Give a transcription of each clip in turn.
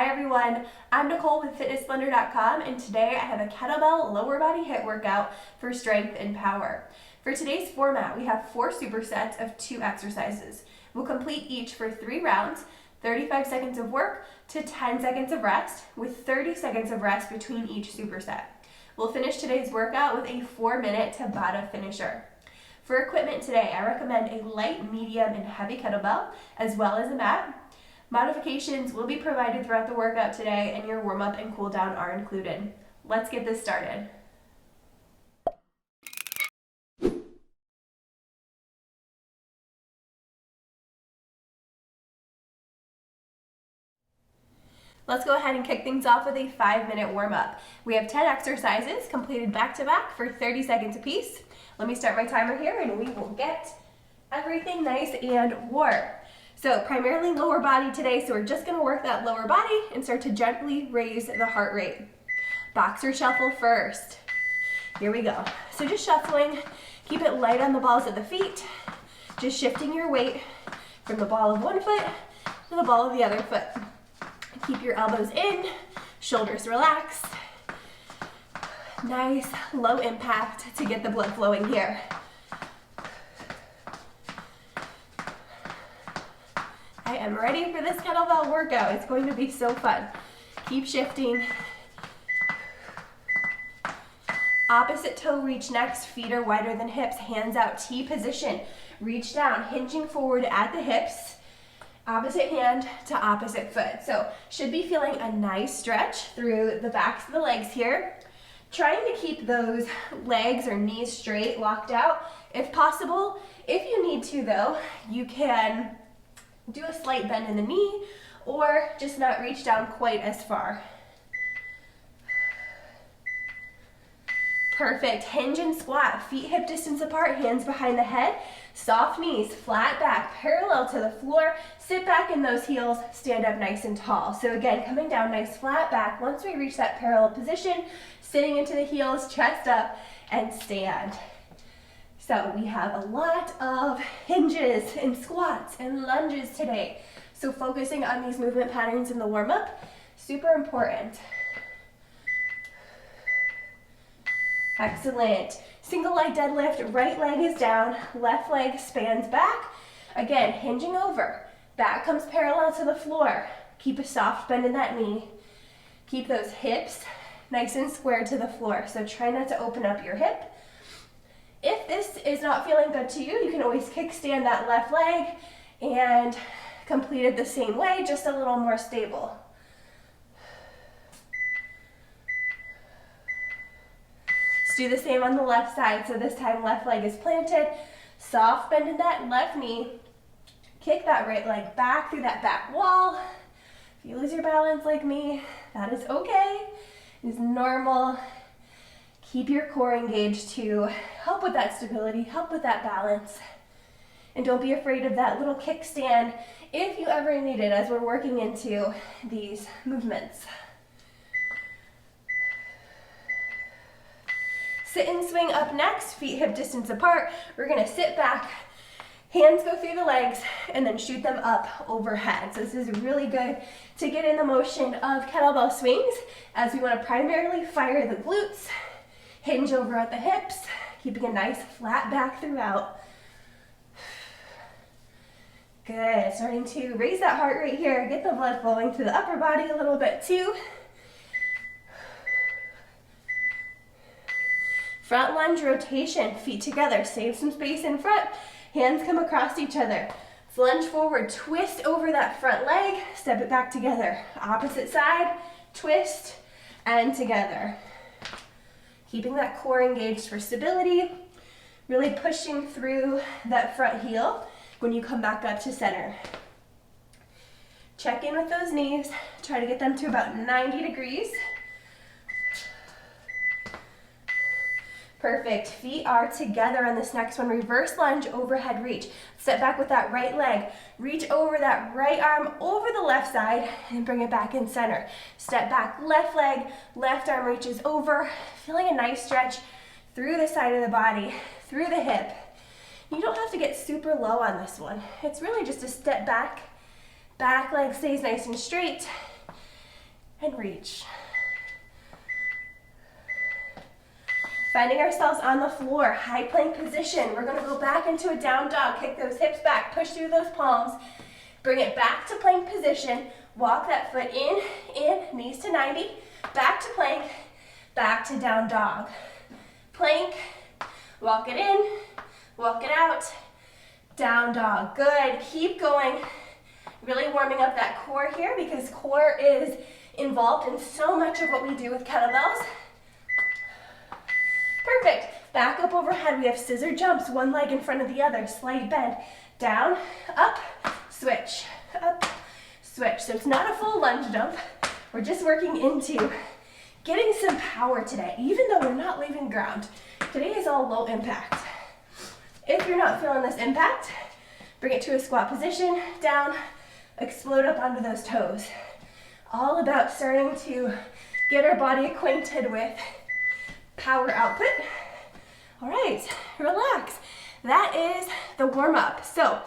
Hi everyone, I'm Nicole with fitnessblender.com, and today I have a kettlebell lower body HIIT workout for strength and power. For today's format, we have 4 supersets of 2 exercises. We'll complete each for 3 rounds, 35 seconds of work to 10 seconds of rest, with 30 seconds of rest between each superset. We'll finish today's workout with a 4-minute Tabata finisher. For equipment today, I recommend a light, medium, and heavy kettlebell, as well as a mat. Modifications will be provided throughout the workout today, and your warm-up and cool-down are included. Let's get this started. Let's go ahead and kick things off with a 5-minute warm-up. We have 10 exercises completed back-to-back for 30 seconds apiece. Let me start my timer here and we will get everything nice and warm. So primarily lower body today, so we're just gonna work that lower body and start to gently raise the heart rate. Boxer shuffle first. Here we go. So just shuffling, keep it light on the balls of the feet, just shifting your weight from the ball of one foot to the ball of the other foot. Keep your elbows in, shoulders relaxed. Nice low impact to get the blood flowing here. I am ready for this kettlebell workout. It's going to be so fun. Keep shifting. Opposite toe reach next. Feet are wider than hips. Hands out, T position. Reach down, hinging forward at the hips. Opposite hand to opposite foot. So should be feeling a nice stretch through the backs of the legs here. Trying to keep those legs or knees straight, locked out if possible. If you need to though, you can do a slight bend in the knee or just not reach down quite as far. Perfect. Hinge and squat, feet hip distance apart, hands behind the head, soft knees, flat back, parallel to the floor. Sit back in those heels, stand up nice and tall. So again, coming down nice flat back. Once we reach that parallel position, sitting into the heels, chest up, and stand. So we have a lot of hinges and squats and lunges today. So focusing on these movement patterns in the warm-up, super important. Excellent. Single leg deadlift, right leg is down, left leg spans back. Again, hinging over. Back comes parallel to the floor. Keep a soft bend in that knee. Keep those hips nice and square to the floor. So try not to open up your hip. If this is not feeling good to you, you can always kickstand that left leg and complete it the same way, just a little more stable. Let's do the same on the left side. So this time left leg is planted, soft bend in that left knee. Kick that right leg back through that back wall. If you lose your balance like me, that is okay. It's normal. Keep your core engaged to help with that stability, help with that balance. And don't be afraid of that little kickstand if you ever need it as we're working into these movements. Sit and swing up next, feet hip distance apart. We're gonna sit back, hands go through the legs, and then shoot them up overhead. So this is really good to get in the motion of kettlebell swings as we wanna primarily fire the glutes, hinge over at the hips, keeping a nice flat back throughout. Good, starting to raise that heart rate here, get the blood flowing to the upper body a little bit too. Front lunge rotation, feet together, save some space in front, hands come across each other. Lunge forward, twist over that front leg, step it back together. Opposite side, twist, and together. Keeping that core engaged for stability, really pushing through that front heel when you come back up to center. Check in with those knees, try to get them to about 90 degrees. Perfect. Feet are together on this next one. Reverse lunge, overhead reach. Step back with that right leg. Reach over that right arm over the left side and bring it back in center. Step back, left leg, left arm reaches over. Feeling a nice stretch through the side of the body, through the hip. You don't have to get super low on this one. It's really just a step back. Back leg stays nice and straight. and reach. Finding ourselves on the floor, high plank position. We're gonna go back into a down dog. Kick those hips back, push through those palms. Bring it back to plank position. Walk that foot in, knees to 90. Back to plank, back to down dog. Plank, walk it in, walk it out. Down dog, good. Keep going. Really warming up that core here because core is involved in so much of what we do with kettlebells. Perfect. Back up overhead. We have scissor jumps, one leg in front of the other. Slight bend. Down, up, switch. Up, switch. So it's not a full lunge jump. We're just working into getting some power today, even though we're not leaving ground. Today is all low impact. If you're not feeling this impact, bring it to a squat position, down, explode up onto those toes. All about starting to get our body acquainted with power output. All right, relax. That is the warm up. So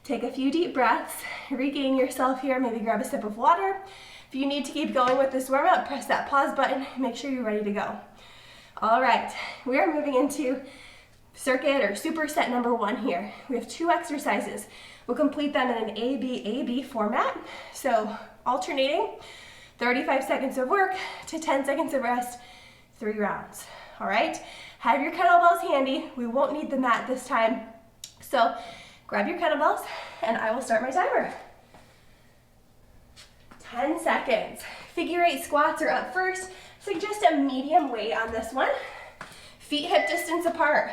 take a few deep breaths, regain yourself here, maybe grab a sip of water. If you need to keep going with this warm up, press that pause button, make sure you're ready to go. All right, we are moving into circuit or superset number 1 here. We have 2 exercises. We'll complete them in an A-B format. So alternating 35 seconds of work to 10 seconds of rest, 3 rounds. All right, have your kettlebells handy. We won't need the mat this time. So grab your kettlebells and I will start my timer. 10 seconds. Figure 8 squats are up first. Suggest a medium weight on this one. Feet hip distance apart.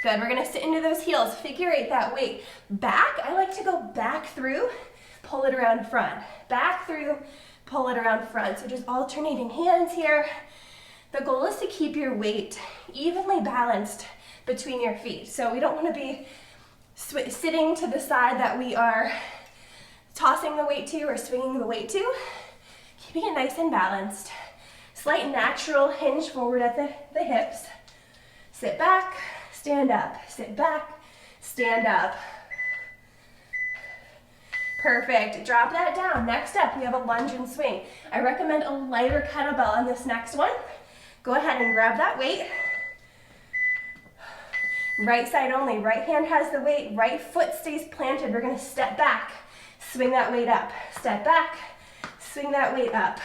Good, we're gonna sit into those heels. Figure 8 that weight. Back, I like to go back through, pull it around front. Back through, pull it around front. So just alternating hands here. The goal is to keep your weight evenly balanced between your feet. So we don't want to be sitting to the side that we are tossing the weight to or swinging the weight to. Keeping it nice and balanced. Slight natural hinge forward at the hips. Sit back, stand up. Sit back, stand up. Perfect. Drop that down. Next up, we have a lunge and swing. I recommend a lighter kettlebell on this next one. Go ahead and grab that weight. Right side only. Right hand has the weight. Right foot stays planted. We're going to step back. Swing that weight up. Step back. Swing that weight up.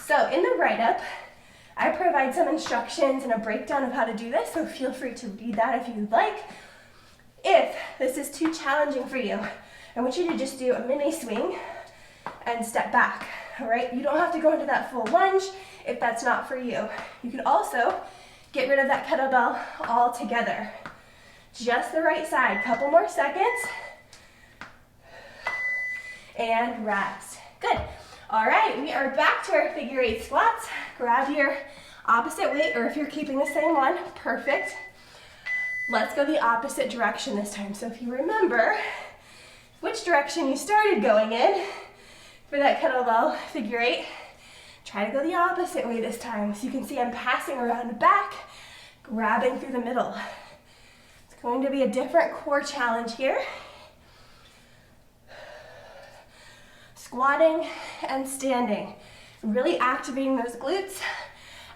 So in the write-up, I provide some instructions and a breakdown of how to do this, so feel free to read that if you'd like. If this is too challenging for you, I want you to just do a mini swing and step back, all right? You don't have to go into that full lunge if that's not for you. You can also get rid of that kettlebell altogether. Just the right side, couple more seconds. And rest. Good. All right, we are back to our figure 8 squats. Grab your opposite weight, or if you're keeping the same one, perfect. Let's go the opposite direction this time. So if you remember which direction you started going in for that kettlebell figure 8, try to go the opposite way this time. So you can see I'm passing around the back, grabbing through the middle. It's going to be a different core challenge here. Squatting and standing, really activating those glutes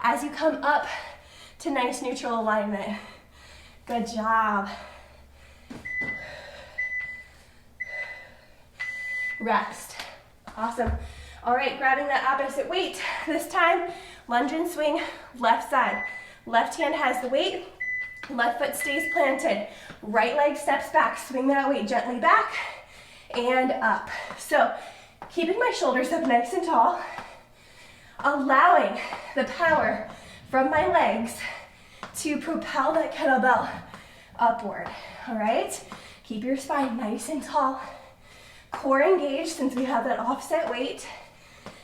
as you come up to nice neutral alignment. Good job. Rest. Awesome. All right, grabbing that opposite weight. This time, lunge and swing, left side. Left hand has the weight, left foot stays planted. Right leg steps back, swing that weight gently back and up. So, keeping my shoulders up nice and tall, allowing the power from my legs to propel that kettlebell upward, all right? Keep your spine nice and tall. Core engaged since we have that offset weight.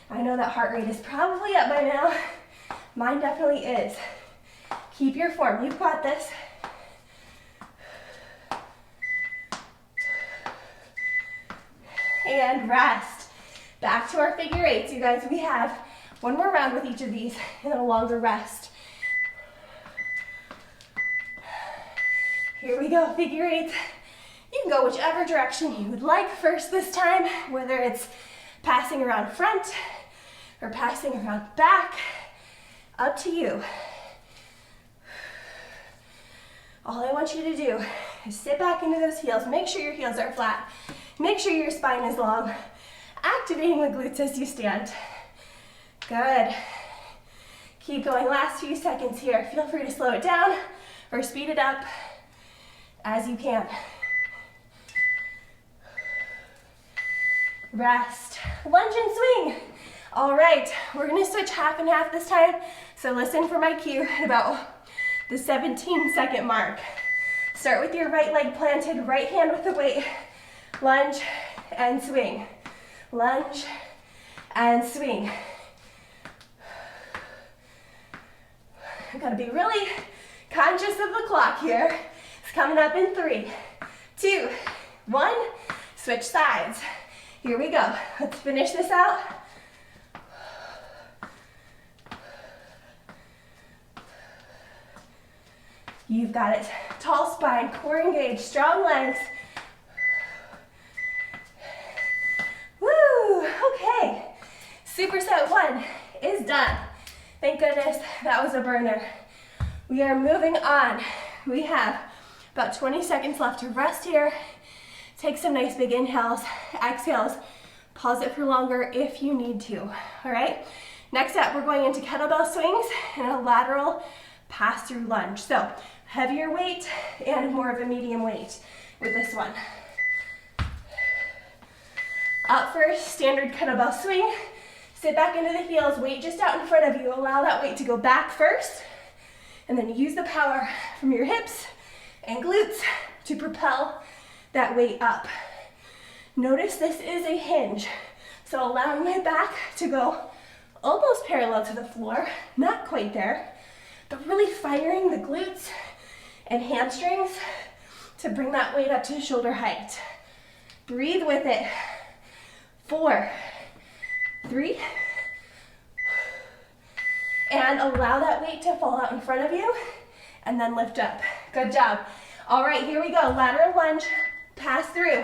I know that heart rate is probably up by now. Mine definitely is. Keep your form, you've got this. And rest. Back to our figure 8s, you guys. We have one more round with each of these and then a longer rest. Here we go, figure 8s. You can go whichever direction you would like first this time, whether it's passing around front or passing around back, up to you. All I want you to do is sit back into those heels. Make sure your heels are flat. Make sure your spine is long. Activating the glutes as you stand. Good. Keep going. Last few seconds here. Feel free to slow it down or speed it up as you can. Rest. Lunge and swing. All right, we're gonna switch half and half this time. So listen for my cue at about the 17-second mark. Start with your right leg planted, right hand with the weight. Lunge and swing. Lunge and swing. I've gotta be really conscious of the clock here. It's coming up in 3, 2, 1. Switch sides. Here we go. Let's finish this out. You've got it. Tall spine, core engaged, strong legs. Woo! Okay. Superset 1 is done. Thank goodness that was a burner. We are moving on. We have about 20 seconds left to rest here. Take some nice big inhales, exhales. Pause it for longer if you need to. All right? Next up, we're going into kettlebell swings and a lateral pass-through lunge. So heavier weight and more of a medium weight with this one. Up first, standard kettlebell swing. Sit back into the heels, weight just out in front of you. Allow that weight to go back first, and then use the power from your hips and glutes to propel that weight up. Notice this is a hinge, so allowing my back to go almost parallel to the floor, not quite there, but really firing the glutes and hamstrings to bring that weight up to shoulder height. Breathe with it. 4, 3, and allow that weight to fall out in front of you, and then lift up. Good job. All right, here we go. Lateral lunge, pass through.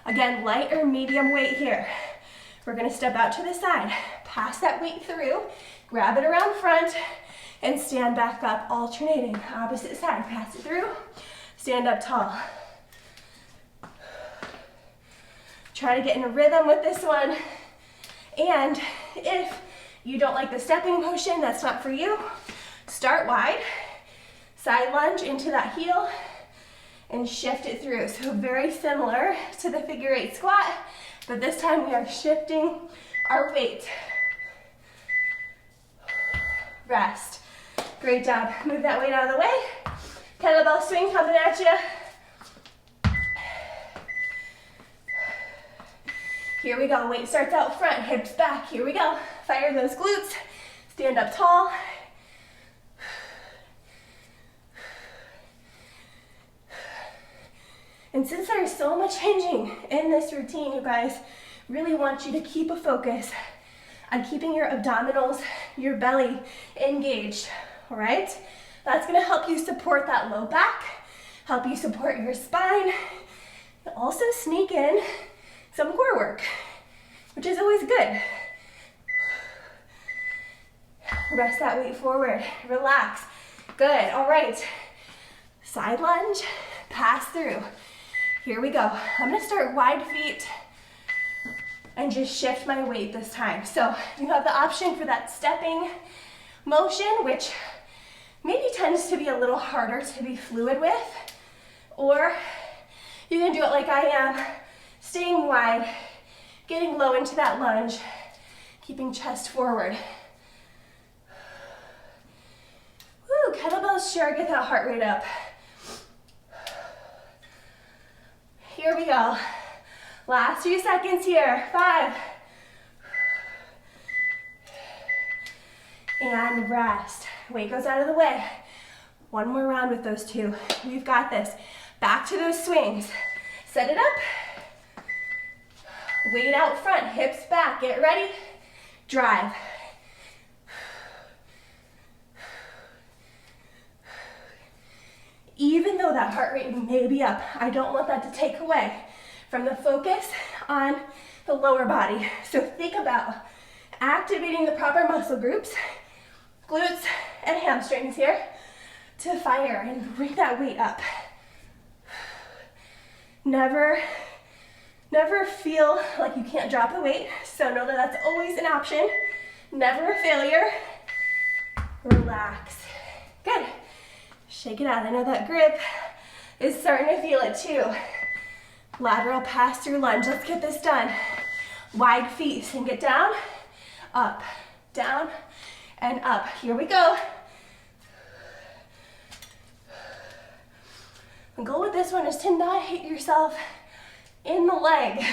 Again, light or medium weight here. We're gonna step out to the side, pass that weight through, grab it around front, and stand back up, alternating. Opposite side, pass it through, stand up tall. Try to get in a rhythm with this one. And if you don't like the stepping motion, that's not for you, start wide, side lunge into that heel, and shift it through. So very similar to the figure 8 squat, but this time we are shifting our weight. Rest. Great job. Move that weight out of the way. Kettlebell swing coming at you. Here we go. Weight starts out front, hips back. Here we go. Fire those glutes. Stand up tall. And since there's so much changing in this routine, you guys, really want you to keep a focus on keeping your abdominals, your belly engaged, all right? That's gonna help you support that low back, help you support your spine, and also sneak in some core work, which is always good. Rest that weight forward, relax. Good, all right. Side lunge, pass through. Here we go. I'm gonna start wide feet and just shift my weight this time. So you have the option for that stepping motion, which maybe tends to be a little harder to be fluid with, or you can do it like I am, staying wide, getting low into that lunge, keeping chest forward. Woo, kettlebells sure get that heart rate up. Here we go. Last few seconds here. 5. And rest. Weight goes out of the way. One more round with those two. We've got this. Back to those swings. Set it up. Weight out front, hips back. Get ready. Drive. Even though that heart rate may be up, I don't want that to take away from the focus on the lower body. So think about activating the proper muscle groups, glutes and hamstrings here, to fire and bring that weight up. Never feel like you can't drop the weight, so know that that's always an option. Never a failure. Relax. Good. Shake it out. I know that grip is starting to feel it too. Lateral pass through lunge. Let's get this done. Wide feet. Sink it down, up, down, and up. Here we go. The goal with this one is to not hit yourself in the leg.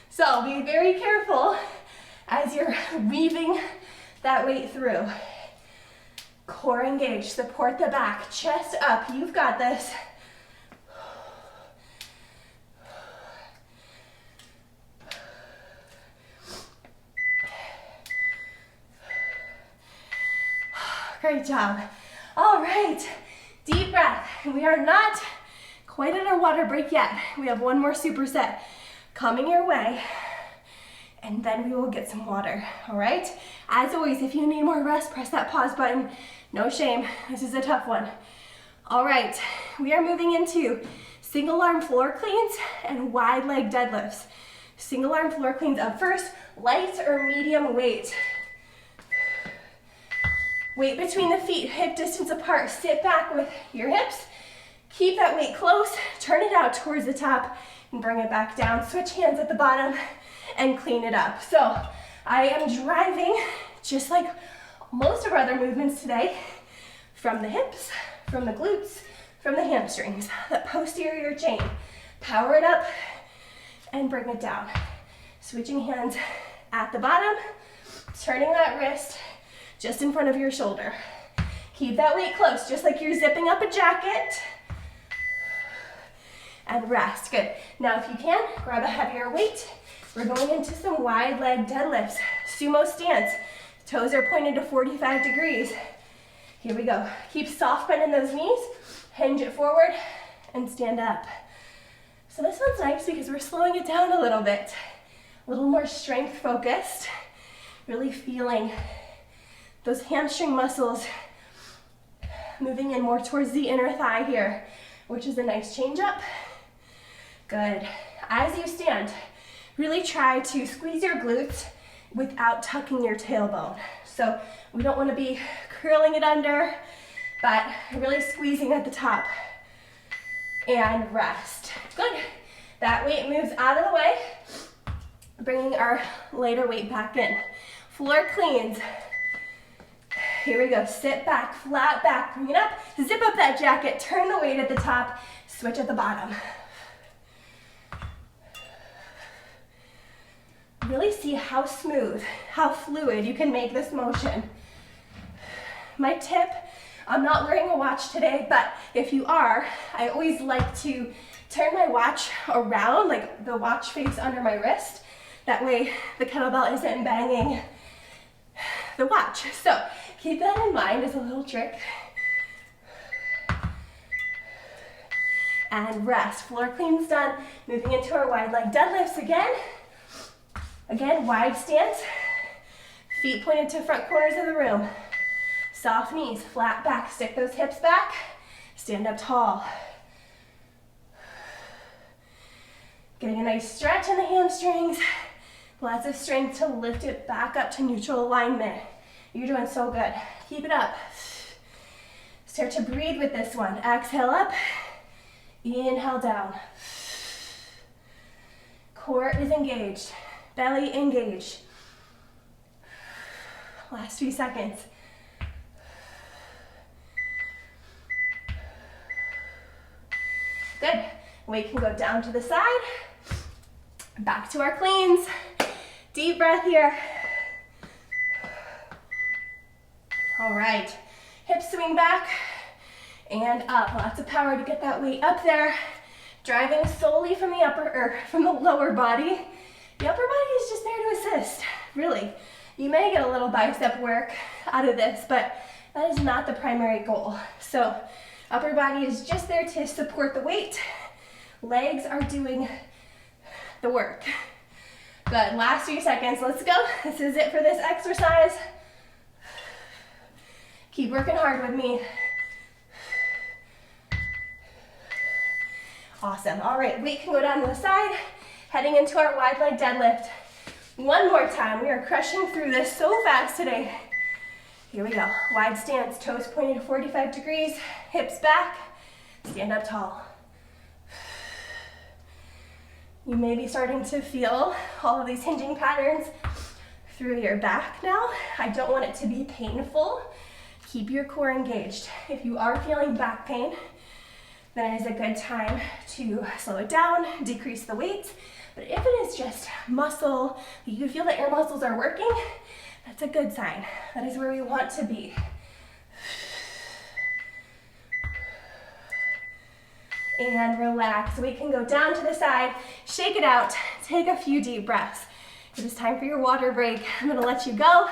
So be very careful as you're weaving that weight through. Core engaged, support the back, chest up, you've got this. Great job. All right, deep breath. We are not quite at our water break yet. We have one more superset coming your way, and then we will get some water, all right? As always, if you need more rest, press that pause button. No shame, this is a tough one. All right, we are moving into single arm floor cleans and wide leg deadlifts. Single arm floor cleans up first, light or medium weight. Weight between the feet, hip distance apart. Sit back with your hips. Keep that weight close, turn it out towards the top, and bring it back down. Switch hands at the bottom and clean it up. So I am driving, just like most of our other movements today, from the hips, from the glutes, from the hamstrings, that posterior chain. Power it up and bring it down. Switching hands at the bottom, turning that wrist just in front of your shoulder. Keep that weight close, just like you're zipping up a jacket. And rest. Good. Now if you can, grab a heavier weight. We're going into some wide leg deadlifts. Sumo stance. Toes are pointed to 45 degrees. Here we go. Keep soft bend in those knees. Hinge it forward and stand up. So this one's nice because we're slowing it down a little bit. A little more strength focused. Really feeling those hamstring muscles moving in more towards the inner thigh here, which is a nice change up. Good. As you stand, really try to squeeze your glutes without tucking your tailbone. So we don't want to be curling it under, but really squeezing at the top. And rest. Good. That weight moves out of the way, bringing our lighter weight back in. Floor cleans. Here we go. Sit back, flat back, bring it up, zip up that jacket, turn the weight at the top, switch at the bottom. Really see how smooth, how fluid you can make this motion. My tip, I'm not wearing a watch today, but if you are, I always like to turn my watch around, like the watch face under my wrist. That way the kettlebell isn't banging the watch. So keep that in mind as a little trick. And rest. Floor cleans done. Moving into our wide leg deadlifts again. Again, wide stance. Feet pointed to front corners of the room. Soft knees, flat back. Stick those hips back. Stand up tall. Getting a nice stretch in the hamstrings. Lots of strength to lift it back up to neutral alignment. You're doing so good. Keep it up. Start to breathe with this one. Exhale up. Inhale down. Core is engaged. Belly engaged. Last few seconds. Good. Weight can go down to the side. Back to our cleans. Deep breath here. All right. Hips swing back and up. Lots of power to get that weight up there. Driving solely from the lower body. The upper body is just there to assist, really. You may get a little bicep work out of this, but that is not the primary goal. So upper body is just there to support the weight. Legs are doing the work. Good, last few seconds, let's go. This is it for this exercise. Keep working hard with me. Awesome, all right, weight can go down to the side, heading into our wide leg deadlift. One more time, we are crushing through this so fast today. Here we go, wide stance, toes pointed to 45 degrees, hips back, stand up tall. You may be starting to feel all of these hinging patterns through your back now. I don't want it to be painful. Keep your core engaged. If you are feeling back pain, then it is a good time to slow it down, decrease the weight. But if it is just muscle, you can feel that your muscles are working, that's a good sign. That is where we want to be. And relax. We can go down to the side, shake it out, take a few deep breaths. It is time for your water break. I'm gonna let you go.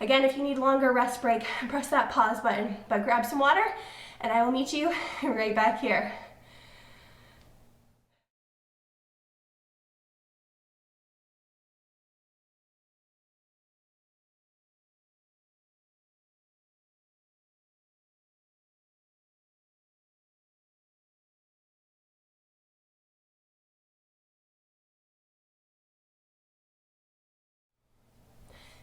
Again, if you need longer rest break, press that pause button, but grab some water and I will meet you right back here.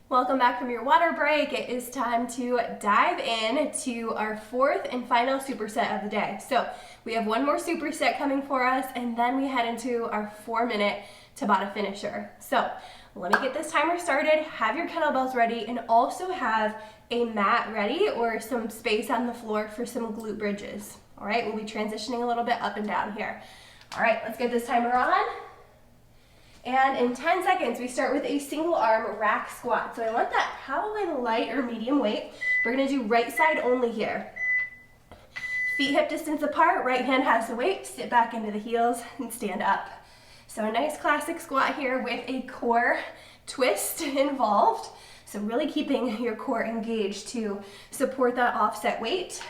Welcome back from your water break. It is time to dive in to our fourth and final superset of the day. So we have one more superset coming for us, and then we head into our 4-minute Tabata finisher. So let me get this timer started, have your kettlebells ready, and also have a mat ready or some space on the floor for some glute bridges. All right, we'll be transitioning a little bit up and down here. All right, let's get this timer on. And in 10 seconds, we start with a single arm rack squat. So I want that probably light or medium weight. We're gonna do right side only here. Feet hip distance apart, right hand has the weight, sit back into the heels and stand up. So a nice classic squat here with a core twist involved. So really keeping your core engaged to support that offset weight.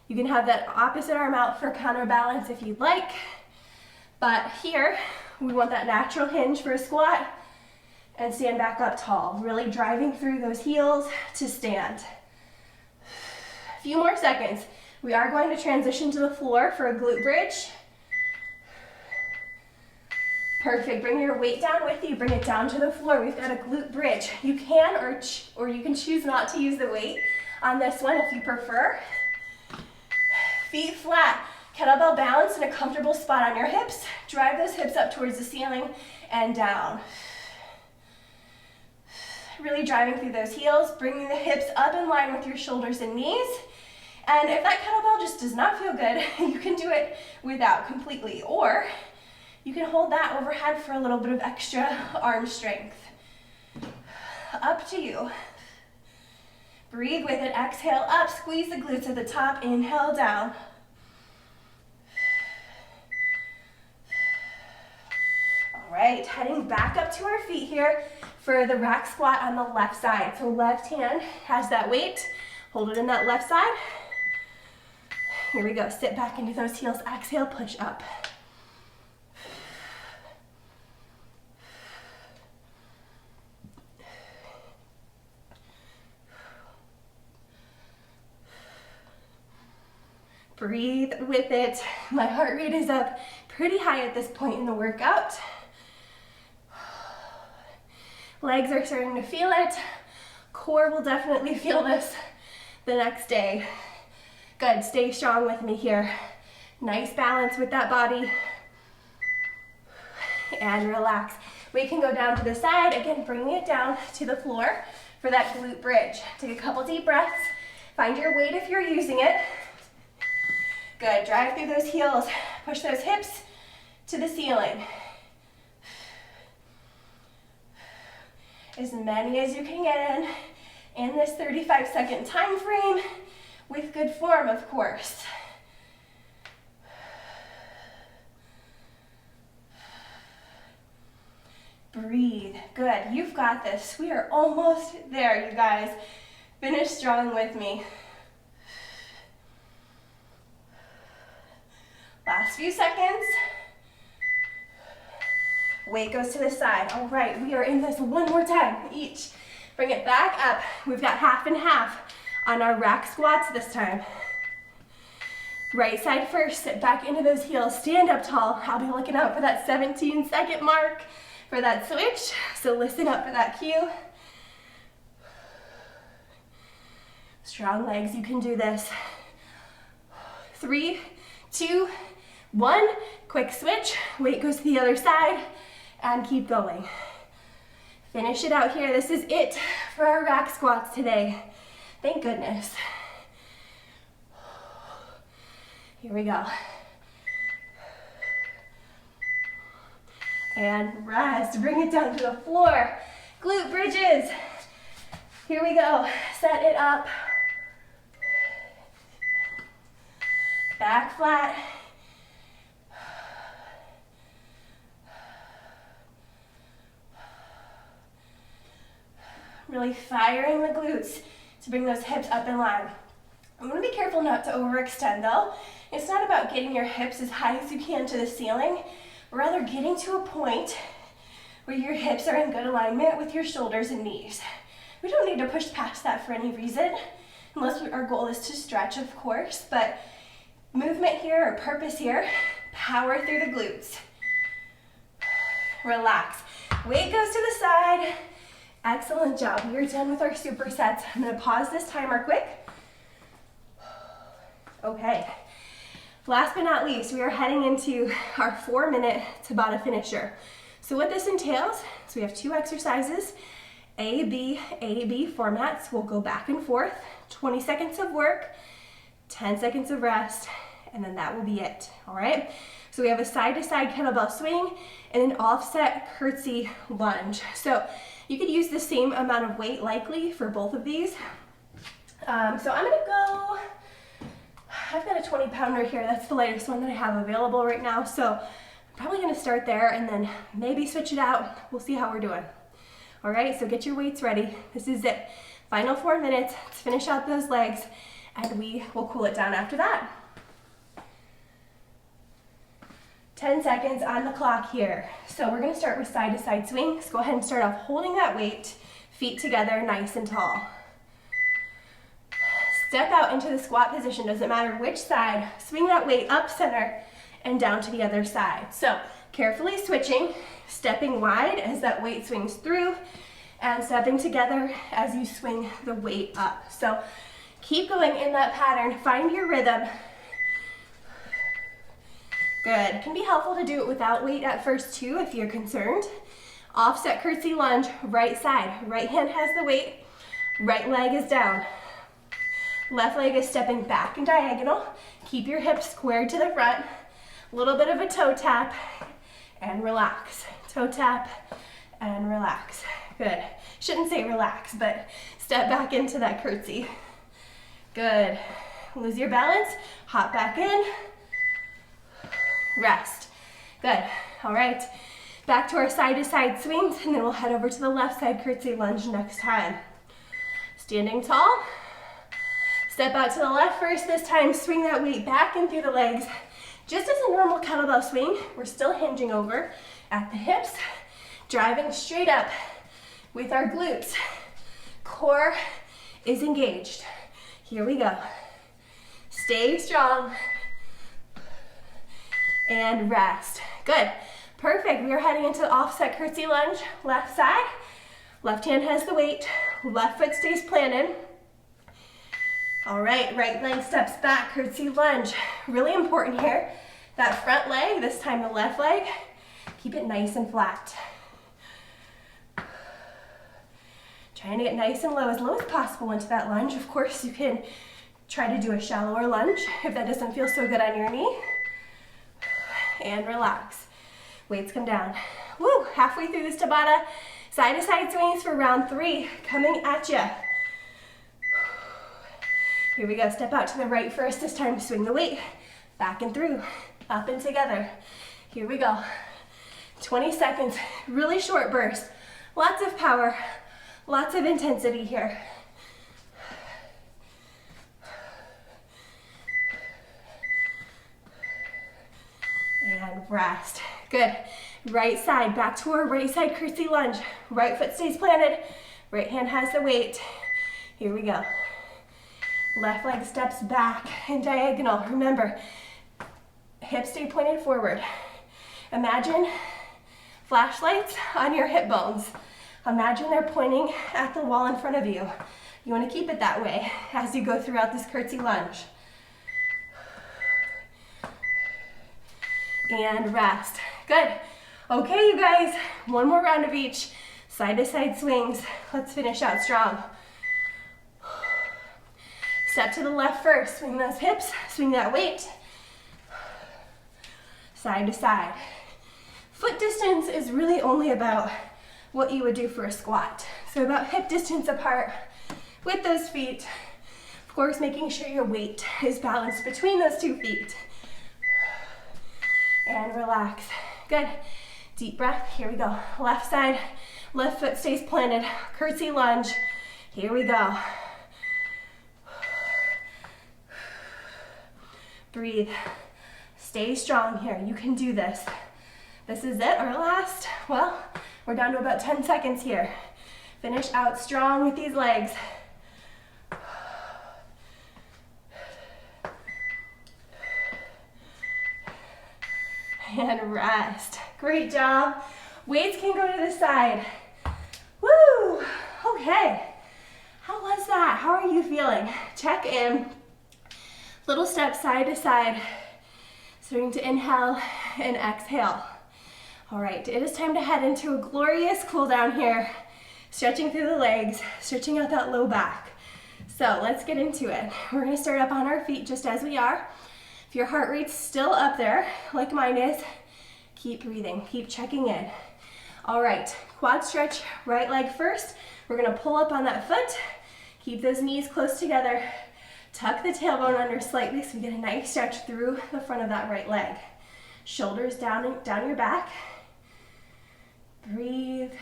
You can have that opposite arm out for counterbalance if you'd like. But here, we want that natural hinge for a squat and stand back up tall, really driving through those heels to stand. A few more seconds. We are going to transition to the floor for a glute bridge. Perfect, bring your weight down with you, bring it down to the floor. We've got a glute bridge. You can or you can choose not to use the weight on this one if you prefer. Feet flat. Kettlebell balance in a comfortable spot on your hips. Drive those hips up towards the ceiling and down. Really driving through those heels, bringing the hips up in line with your shoulders and knees. And if that kettlebell just does not feel good, you can do it without completely, or you can hold that overhead for a little bit of extra arm strength. Up to you. Breathe with it, exhale up, squeeze the glutes at the top, inhale down. Right, heading back up to our feet here for the rack squat on the left side. So left hand has that weight, hold it in that left side. Here we go, sit back into those heels, exhale, push up. Breathe with it. My heart rate is up pretty high at this point in the workout. Legs are starting to feel it. Core will definitely feel this the next day. Good, stay strong with me here. Nice balance with that body. And relax. We can go down to the side, again, bringing it down to the floor for that glute bridge. Take a couple deep breaths. Find your weight if you're using it. Good, drive through those heels. Push those hips to the ceiling. As many as you can get in this 35-second time frame with good form, of course. Breathe. Good. You've got this. We are almost there, you guys. Finish strong with me. Last few seconds. Weight goes to the side. All right, we are in this one more time each. Bring it back up. We've got half and half on our rack squats this time. Right side first, sit back into those heels, stand up tall. I'll be looking out for that 17-second mark for that switch, so listen up for that cue. Strong legs, you can do this. 3, 2, 1, quick switch, weight goes to the other side, and keep going. Finish it out here. This is it for our rack squats today. Thank goodness. Here we go. And rest, bring it down to the floor. Glute bridges. Here we go, set it up. Back flat. Really firing the glutes to bring those hips up in line. I'm gonna be careful not to overextend though. It's not about getting your hips as high as you can to the ceiling, rather getting to a point where your hips are in good alignment with your shoulders and knees. We don't need to push past that for any reason, unless our goal is to stretch, of course, but movement here, or purpose here, power through the glutes. Relax. Weight goes to the side. Excellent job. We are done with our supersets. I'm gonna pause this timer quick. Okay. Last but not least, we are heading into our 4-minute Tabata finisher. So what this entails is we have 2 exercises, A, B formats. We'll go back and forth, 20 seconds of work, 10 seconds of rest, and then that will be it, all right? So we have a side-to-side kettlebell swing and an offset curtsy lunge. So you could use the same amount of weight likely for both of these. So I'm gonna go, I've got a 20-pounder here. That's the lightest one that I have available right now. So I'm probably gonna start there and then maybe switch it out. We'll see how we're doing. All right, so get your weights ready. This is it. Final 4 minutes. Let's finish out those legs and we will cool it down after that. 10 seconds on the clock here. So we're gonna start with side-to-side swings. Go ahead and start off holding that weight, feet together, nice and tall. Step out into the squat position, doesn't matter which side. Swing that weight up center and down to the other side. So carefully switching, stepping wide as that weight swings through, and stepping together as you swing the weight up. So keep going in that pattern, find your rhythm. Good. It can be helpful to do it without weight at first too if you're concerned. Offset curtsy lunge, right side. Right hand has the weight, right leg is down. Left leg is stepping back and diagonal. Keep your hips squared to the front. A little bit of a toe tap and relax. Toe tap and relax. Good. Shouldn't say relax, but step back into that curtsy. Good. Lose your balance, hop back in. Rest. Good. All right. Back to our side-to-side swings, and then we'll head over to the left side curtsy lunge next time. Standing tall. Step out to the left first this time. Swing that weight back and through the legs. Just as a normal kettlebell swing, we're still hinging over at the hips, driving straight up with our glutes. Core is engaged. Here we go. Stay strong. And rest. Good. Perfect. We are heading into the offset curtsy lunge. Left side. Left hand has the weight. Left foot stays planted. All right. Right leg steps back. Curtsy lunge. Really important here. That front leg, this time the left leg, keep it nice and flat. Trying to get nice and low as possible into that lunge. Of course, you can try to do a shallower lunge if that doesn't feel so good on your knee. And relax. Weights come down. Woo, halfway through this Tabata. Side to side swings for round 3 coming at you. Here we go, step out to the right first. This time swing the weight back and through, up and together. Here we go. 20 seconds, really short burst. Lots of power, lots of intensity here. And rest. Good. Right side, back to our right side curtsy lunge. Right foot stays planted, right hand has the weight. Here we go. Left leg steps back and diagonal. Remember, hips stay pointed forward. Imagine flashlights on your hip bones. Imagine they're pointing at the wall in front of you. You want to keep it that way as you go throughout this curtsy lunge. And rest. Good. Okay, you guys, one more round of each. Side to side swings. Let's finish out strong. Step to the left first. Swing those hips, swing that weight. Side to side. Foot distance is really only about what you would do for a squat. So about hip distance apart with those feet. Of course, making sure your weight is balanced between those 2 feet. And relax. Good. Deep breath. Here we go. Left side, left foot stays planted. Curtsy lunge. Here we go. Breathe. Stay strong here. You can do this. This is it, our last. Well, we're down to about 10 seconds here. Finish out strong with these legs. And rest. Great job. Weights can go to the side. Woo! Okay. How was that? How are you feeling? Check in. Little steps side to side. Starting to inhale and exhale. All right, it is time to head into a glorious cool down here. Stretching through the legs, stretching out that low back. So let's get into it. We're gonna start up on our feet just as we are. If your heart rate's still up there, like mine is, keep breathing, keep checking in. All right, quad stretch, right leg first. We're gonna pull up on that foot, keep those knees close together, tuck the tailbone under slightly so we get a nice stretch through the front of that right leg. Shoulders down your back. Breathe.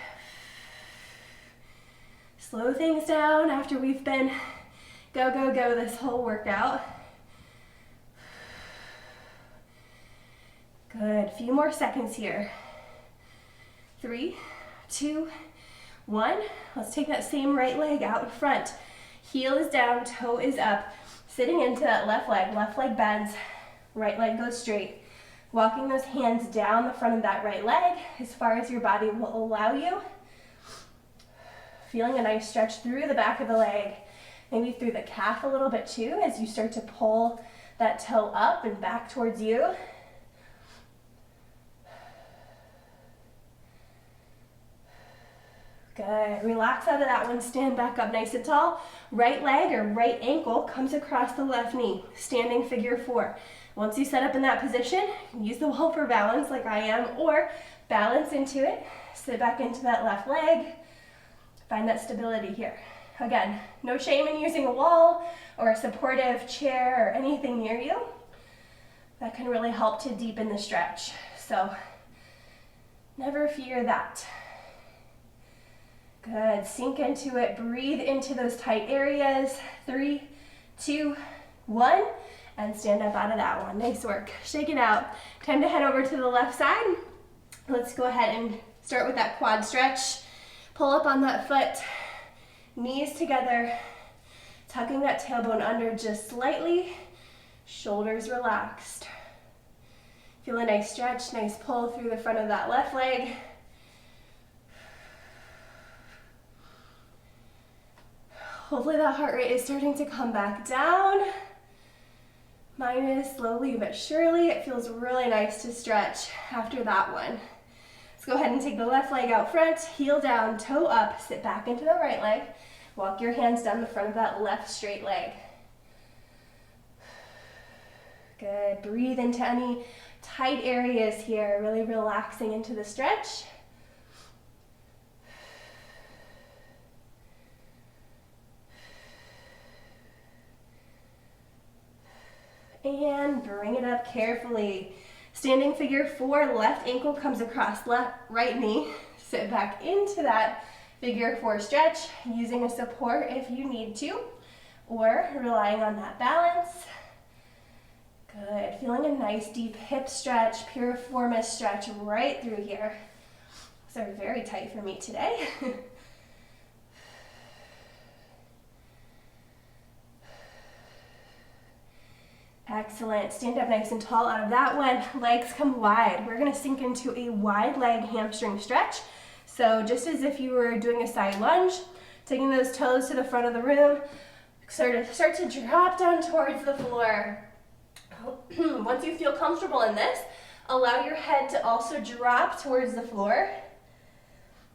Slow things down after we've been go, go, go this whole workout. Good, few more seconds here. 3, 2, 1. Let's take that same right leg out in front. Heel is down, toe is up. Sitting into that left leg bends, right leg goes straight. Walking those hands down the front of that right leg as far as your body will allow you. Feeling a nice stretch through the back of the leg, maybe through the calf a little bit too as you start to pull that toe up and back towards you. Good, relax out of that one, stand back up nice and tall. Right leg or right ankle comes across the left knee, standing figure 4. Once you set up in that position, you can use the wall for balance like I am, or balance into it, sit back into that left leg, find that stability here. Again, no shame in using a wall or a supportive chair or anything near you. That can really help to deepen the stretch. So never fear that. Good, sink into it, breathe into those tight areas. 3, 2, 1, and stand up out of that one. Nice work, shake it out. Time to head over to the left side. Let's go ahead and start with that quad stretch. Pull up on that foot, knees together, tucking that tailbone under just slightly, shoulders relaxed. Feel a nice stretch, nice pull through the front of that left leg. Hopefully that heart rate is starting to come back down. Mine is slowly but surely. It feels really nice to stretch after that one. Let's go ahead and take the left leg out front, heel down, toe up, sit back into the right leg. Walk your hands down the front of that left straight leg. Good, breathe into any tight areas here, really relaxing into the stretch. And bring it up carefully. Standing figure 4, left ankle comes across right knee. Sit back into that figure 4 stretch, using a support if you need to, or relying on that balance. Good, feeling a nice deep hip stretch, piriformis stretch right through here. These are very tight for me today. Excellent, stand up nice and tall out of that one, legs come wide. We're gonna sink into a wide leg hamstring stretch. So just as if you were doing a side lunge, taking those toes to the front of the room, start to drop down towards the floor. Once you feel comfortable in this, allow your head to also drop towards the floor.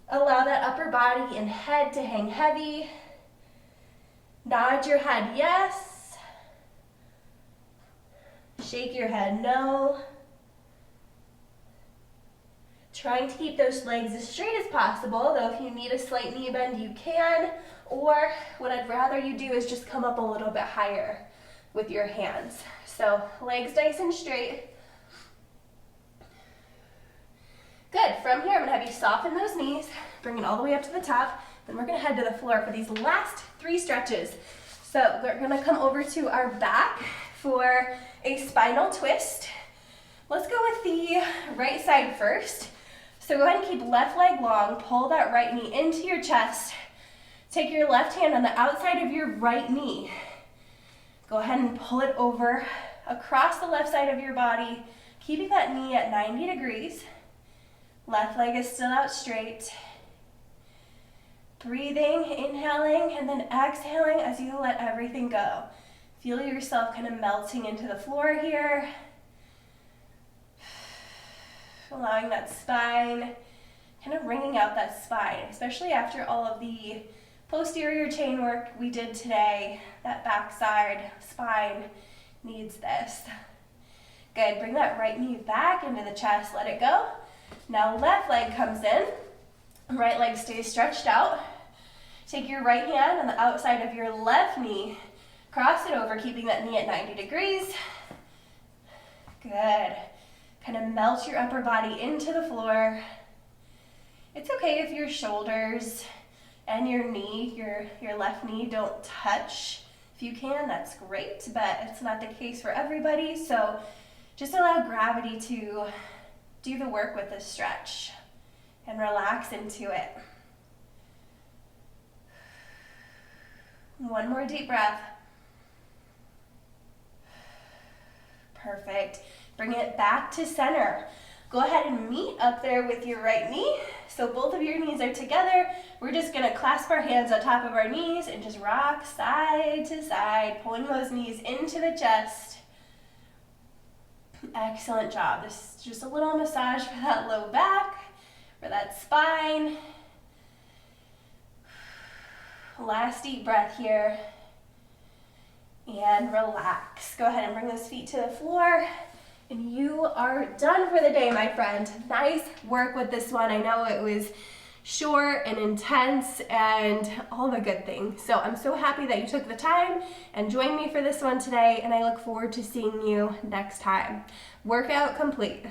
Allow that upper body and head to hang heavy. Nod your head yes. Shake your head no. Trying to keep those legs as straight as possible, though if you need a slight knee bend, you can. Or what I'd rather you do is just come up a little bit higher with your hands. So legs nice and straight. Good, from here I'm gonna have you soften those knees, bring it all the way up to the top, then we're gonna head to the floor for these last 3 stretches. So we're gonna come over to our back for a spinal twist. Let's go with the right side first. So go ahead and keep left leg long, pull that right knee into your chest. Take your left hand on the outside of your right knee. Go ahead and pull it over across the left side of your body, keeping that knee at 90 degrees. Left leg is still out straight. Breathing, inhaling, and then exhaling as you let everything go. Feel yourself kind of melting into the floor here. Allowing that spine, kind of wringing out that spine, especially after all of the posterior chain work we did today. That backside spine needs this. Good, bring that right knee back into the chest, let it go. Now left leg comes in, right leg stays stretched out. Take your right hand on the outside of your left knee, cross it over, keeping that knee at 90 degrees. Good. Kind of melt your upper body into the floor. It's okay if your shoulders and your knee, your left knee don't touch. If you can, that's great, but it's not the case for everybody. So just allow gravity to do the work with this stretch and relax into it. One more deep breath. Perfect. Bring it back to center. Go ahead and meet up there with your right knee. So both of your knees are together. We're just gonna clasp our hands on top of our knees and just rock side to side, pulling those knees into the chest. Excellent job. This is just a little massage for that low back, for that spine. Last deep breath here. And relax. Go ahead and bring those feet to the floor. And you are done for the day, my friend. Nice work with this one. I know it was short and intense and all the good things. So I'm so happy that you took the time and joined me for this one today, and I look forward to seeing you next time. Workout complete.